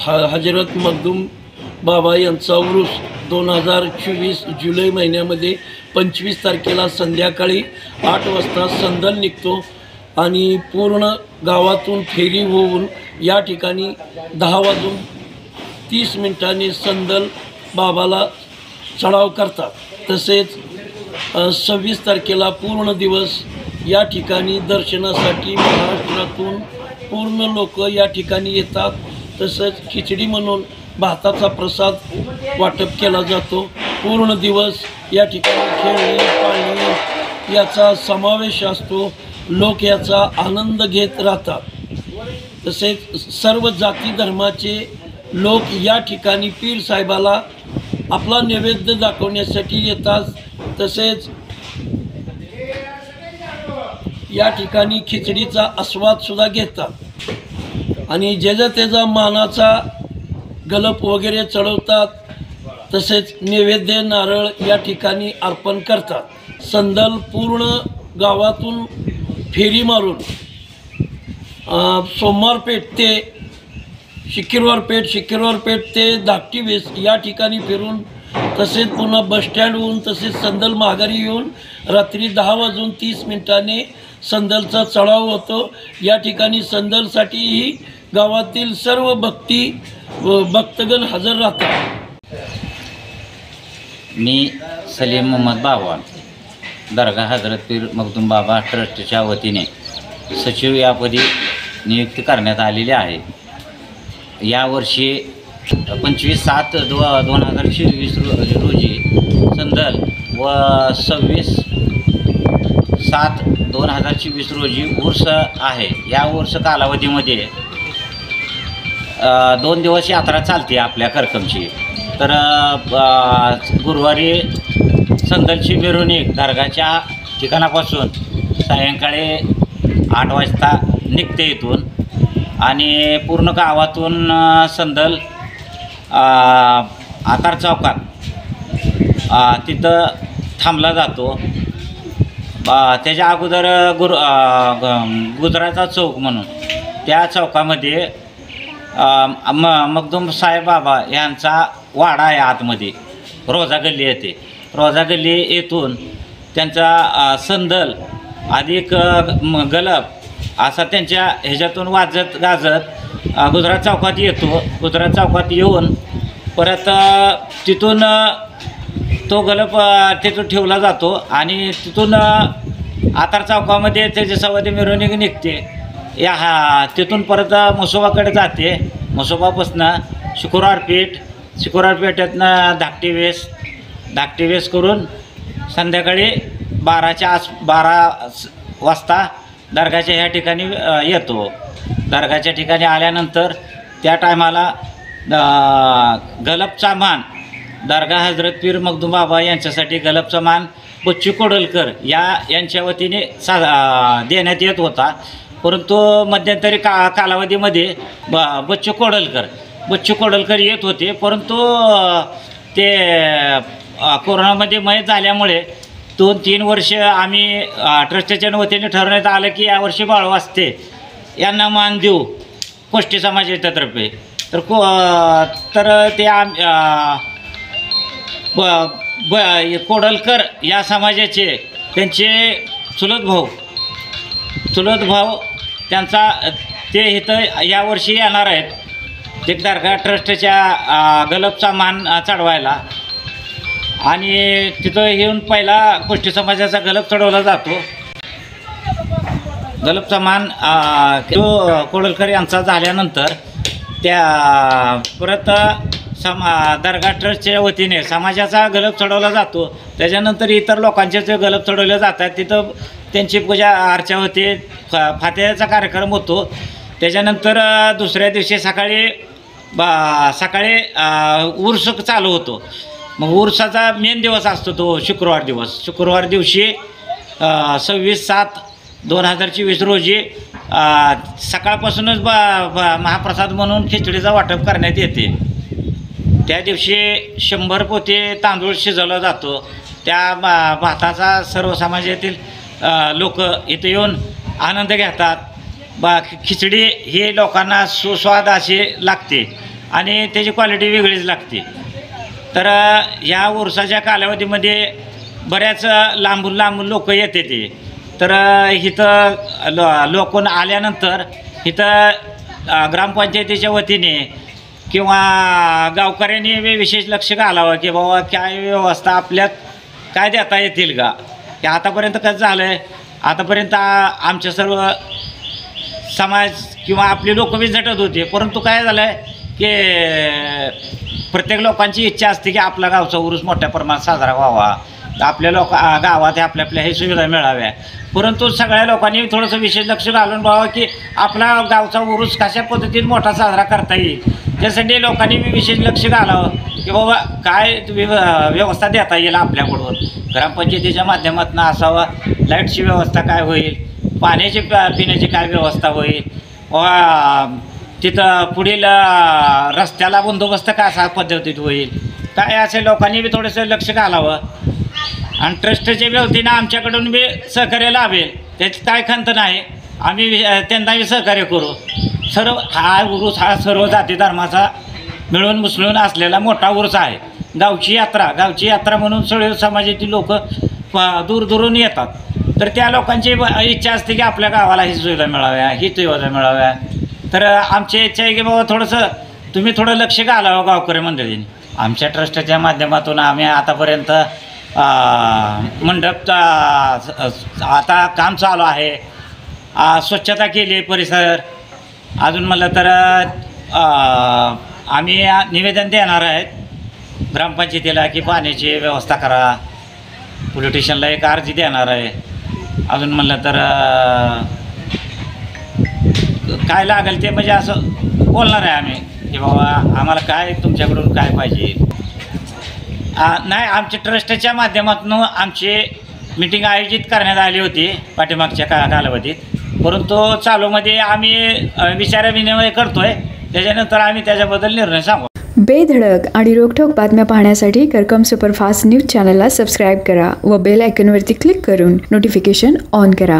हजरत मखदूम बाबा यांचा उरूस 2024 जुलै महिन्यामध्ये 25 तारखेला संध्याकाळी 8 वाजता संदल निघतो आणि पूर्ण गावातून फेरी होऊन या ठिकाणी 10:30 संदल बाबाला चढाव करतात। तसेच 26 तारखेला पूर्ण दिवस या ठिकाणी दर्शनासाठी महाराष्ट्रातून पूर्ण लोक या ठिकाणी येतात। तसंच खिचडी म्हणून भाताचा प्रसाद वाटप केला जातो। पूर्ण दिवस या ठिकाणी खेळणी पाळणी याचा समावेश असतो। लोक याचा आनंद घेत राहतात। तसेच सर्व जाती धर्माचे लोक या ठिकाणी पीर साहेबाला आपला नैवेद्य दाखवण्यासाठी येतात। तसेच या ठिकाणी खिचडीचा आस्वादसुद्धा घेतात आणि ज्याचा त्याचा मानाचा गलप वगैरे चढवतात। तसेच नैवेद्य नारळ या ठिकाणी अर्पण करतात। संदल पूर्ण गावातून फेरी मारून सोमवारपेठ ते शिकिरवारपेठ ते धाकटी वेस या ठिकाणी फिरून तसेच पुन्हा बसस्टँडहून तसेच संदल माघारी येऊन रात्री 10:30 संदलचा चढाव होतो। या ठिकाणी संदलसाठीही गावातील सर्व भक्तगण हजर राहतात। मी सलीम मोहम्मद बावा दर्गा हजरत पीर मखदूम बाबा ट्रस्टच्या वतीने सचिव यापदी नियुक्ती करण्यात आलेली आहे। यावर्षी 25/7/2024 रोजी संदल व 26/7/2024 रोजी उर्स आहे। या उर्स कालावधीमध्ये 2 दिवस यात्रा चालते आपल्या करकमची। तर गुरुवारी संदलची मिरवणूक दर्गाच्या ठिकाणापासून सायंकाळी 8 वाजता निघते इथून आणि पूर्ण गावातून संदल आतार चौकात तिथं थांबला जातो। त्याच्या अगोदर गुजराचा चौक म्हणून त्या चौकामध्ये मखदूम साहेब बाबा यांचा वाडा आहे। आतमध्ये रोजा गल्ली येते। रोजा गल्ली येथून त्यांचा संदल अधिक गलप असा त्यांच्या ह्याच्यातून वाजत गाजत गुजरात चौकात येतो। गुजरात चौकात येऊन परत तिथून तो गलप तिथून ठेवला जातो आणि तिथून आतार चौकामध्ये त्याची सवादी मिरवणूक निघते। तिथून परत म्हसोबाकडे जाते। म्हसोबापासनं शुक्रवारपेठेतनं धाकटी वेस करून संध्याकाळी 12 वाजता दर्गाच्या ह्या ठिकाणी येतो। दर्गाच्या ठिकाणी आल्यानंतर त्या टायमाला गलपचा मान दर्गा हजरत पीर मखदूम बाबा यांच्यासाठी गलपचा मान बच्चू कोडलकर यांच्या वतीने देण्यात येत होता। परंतु मध्यंतरी कालावधीमध्ये बच्चू कोडलकर येत होते। परंतु ते कोरोनामध्ये मयत झाल्यामुळे 2-3 वर्ष आम्ही ट्रस्टच्या वतीने ठरवण्यात आलं की यावर्षी बाळू वास्ते यांना मान देऊ कोष्टी समाजाच्या तर्फे। तर ते कोडलकर या समाजाचे त्यांचे चुलत भाऊ त्यांचा ते इथं यावर्षी येणार आहेत ते दर्गा ट्रस्टच्या गलपचा मान चढवायला आणि तिथं येऊन पहिला कोष्टी समाजाचा गलप चढवला जातो। गलपचा मान तो कोडलकर यांचा झाल्यानंतर त्या परत दर्गा ट्रस्टच्या वतीने समाजाचा गलप चढवला जातो। त्याच्यानंतर इतर लोकांचे जे गलप चढवले जातात तिथं त्यांची पूजा अर्चा होते। फात्याचा कार्यक्रम होतो। त्याच्यानंतर दुसऱ्या दिवशी सकाळी उर्स चालू होतो। मग उर्साचा मेन दिवस असतो तो शुक्रवार दिवशी 26/7/2024 रोजी सकाळपासूनच महाप्रसाद म्हणून खिचडीचा वाटप करण्यात येते। त्या दिवशी 100 पोते तांदूळ शिजवला जातो। त्या भाताचा सर्व समाजातील लोक इथे येऊन आनंद घेतात। खिचडी ही लोकांना सुस्वाद अशी लागते आणि त्याची क्वालिटी वेगळीच लागते. तर ह्या उरसाच्या कालावधीमध्ये बऱ्याच लांबून लांबून लोक येते ते. तर इथं लोकून आल्यानंतर इथं ग्रामपंचायतीच्या वतीने किंवा गावकऱ्यांनी विशेष लक्ष घालावं की बाबा काय व्यवस्था आपल्यात काय देता येतील का. की आतापर्यंत कसं झालं आहे, आतापर्यंत आमच्या सर्व समाज किंवा आपली लोक बी झटत होते, परंतु काय झालं आहे की प्रत्येक लोकांची इच्छा असते की आपला गावचा उरूस मोठ्या प्रमाणात साजरा व्हावा, आपल्या गावात आपल्या हे सुविधा मिळाव्या. परंतु सगळ्या लोकांनी थोडंसं विशेष लक्ष घालून बघावं की आपला गावचा उरूस कशा पद्धतीने मोठा साजरा करता येईल. त्यासाठी लोकांनी विशेष लक्ष घालावं की बाबा काय व्यवस्था देता येईल आपल्याकडून. ग्रामपंचायतीच्या माध्यमातून असावा, लाईटची व्यवस्था काय होईल, पाण्याची पिण्याची काय व्यवस्था होईल, तिथं पुढील रस्त्याला बंदोबस्त कसा पद्धतीत होईल, काय असे लोकांनी बी थोडंसं लक्ष घालावं. आणि ट्रस्टच्या वतीनं आमच्याकडून बी सहकार्य लाभेल, त्याची काय खंत नाही. आम्ही त्यांनाही सहकार्य करू. सर्व हा उरूस हा सर्व जाती धर्माचा मिळून मिसळून असलेला मोठा उरूस आहे. गावची यात्रा म्हणून सगळे समाजातील लोक दूरदूरून येतात. तर त्या लोकांची इच्छा असते की आपल्या गावाला ही सुविधा मिळाव्या, ही सुविधा मिळाव्या. तर आमची इच्छा आहे की बाबा थोडंसं तुम्ही थोडं लक्ष घालावं गावकरी मंडळींनी. आमच्या ट्रस्टच्या माध्यमातून आम्ही आतापर्यंत मंडप आता काम चालू आहे, स्वच्छता केली परिसर. अजून म्हणलं तर आम्ही निवेदन देणार आहेत ग्रामपंचायतीला की पाण्याची व्यवस्था करा. पोलीस स्टेशनला एक अर्जी देणार आहे. अजून म्हणलं तर काय लागेल ते म्हणजे असं बोलणार आहे आम्ही की बाबा आम्हाला काय तुमच्याकडून काय पाहिजे. नाही, आमच्या ट्रस्टच्या माध्यमातून आमची मीटिंग आयोजित करण्यात आली होती पाठीमागच्या कालावधीत, परंतु चालूमध्ये आम्ही विचारविनिमय करतो आहे, त्याच्यानंतर आम्ही त्याच्याबद्दल निर्णय सांगू. बेधडक आणि रोखठोक बातम्या पाहण्यासाठी करकम सुपरफास्ट न्यूज चॅनलला सबस्क्राईब करा व बेल आयकॉनवरती क्लिक करून नोटिफिकेशन ऑन करा.